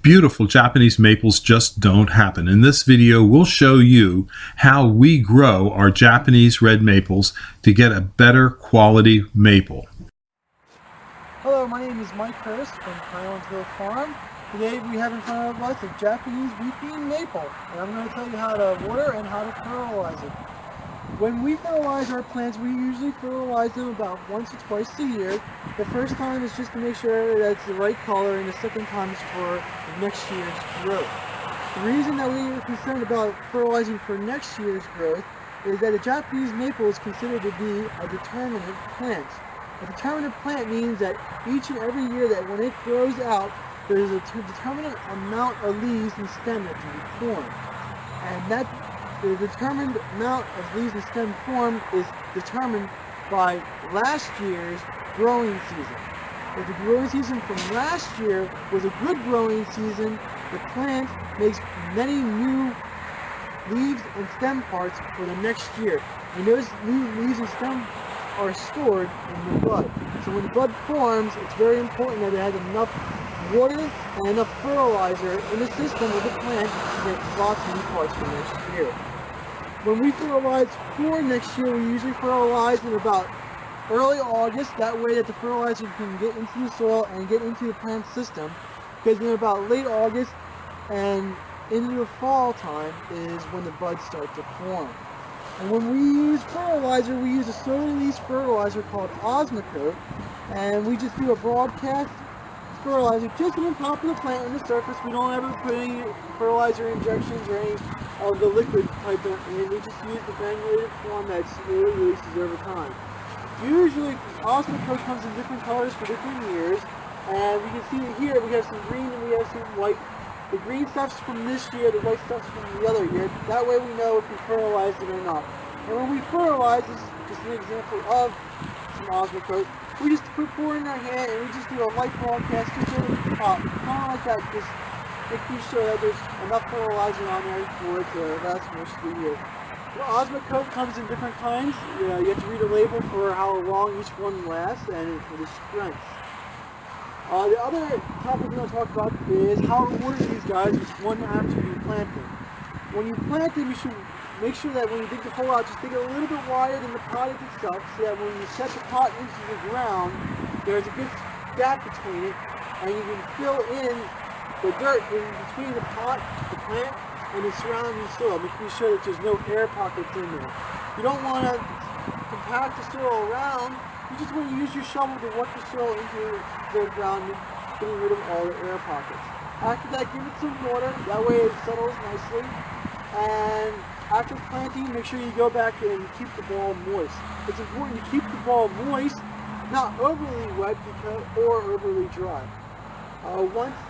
beautiful Japanese maples just don't happen. In this video, we'll show you how we grow our Japanese red maples to get a better quality maple. Hello, my name is Mike Hurst from Highlandsville Farm. Today we have in front of us a Japanese bean maple, and I'm going to tell you how to water and how to fertilize it. When we fertilize our plants, we usually fertilize them about once or twice a year. The first time is just to make sure that it's the right color, and the second time is for next year's growth. The reason that we are concerned about fertilizing for next year's growth is that a Japanese maple is considered to be a determinate plant. A determinate plant means that each and every year that when it grows out, there's a determinate amount of leaves and stem that can be formed. And that the determined amount of leaves and stem formed is determined by last year's growing season. If the growing season from last year was a good growing season, the plant makes many new leaves and stem parts for the next year. And those new leaves and stems are stored in the bud. So when the bud forms, it's very important that it has enough water and enough fertilizer in the system of the plant to get lots of new parts for next year. When we fertilize for next year, we usually fertilize in about early August. That way that the fertilizer can get into the soil and get into the plant system. Because in about late August and into the fall time is when the buds start to form. And when we use fertilizer, we use a slow-release fertilizer called Osmocote, and we just do a broadcast fertilizer just on the top of the plant on the surface. We don't ever put any fertilizer injections or any of the liquid type in. We just use the granulated form that slowly releases over time. Usually, Osmocote comes in different colors for different years, and we can see here we have some green and we have some white. The green stuff's from this year, the white stuff's from the other year. That way we know if we fertilized it or not. And when we fertilize, this is just an example of some Osmocote, we just pour it in our hand and we just do a light broadcast just over the top, kind of like that, just making sure that there's enough fertilizer on there for it to last most of the year. The Osmocote comes in different kinds. You have to read a label for how long each one lasts and for the strength. The other topic we're going to talk about is how to water these guys one after you plant them. When you plant them, you should make sure that when you dig the hole out, just dig it a little bit wider than the pot itself, so that when you set the pot into the ground, there's a good gap between it, and you can fill in the dirt in between the pot, the plant, and the surrounding soil, making sure that there's no air pockets in there. You don't want to compact the soil around. You just want to use your shovel to work the soil into the ground, getting rid of all the air pockets. After that, give it some water. That way it settles nicely. And after planting, make sure you go back and keep the ball moist. It's important to keep the ball moist, not overly wet or overly dry.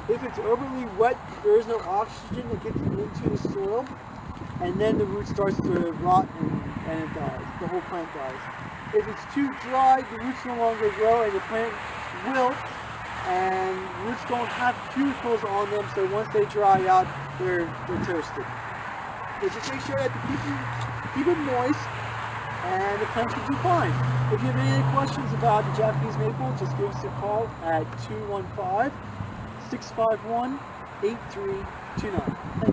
If it's overly wet, there is no oxygen that gets into the soil, and then the root starts to rot and it dies. The whole plant dies. If it's too dry, the roots no longer grow and the plant wilts, and roots don't have cuticles on them, so once they dry out, they're toasted. So just make sure that keep it moist, and the plants will do fine. If you have any questions about the Japanese maple, just give us a call at 215-651-8329. Thank you.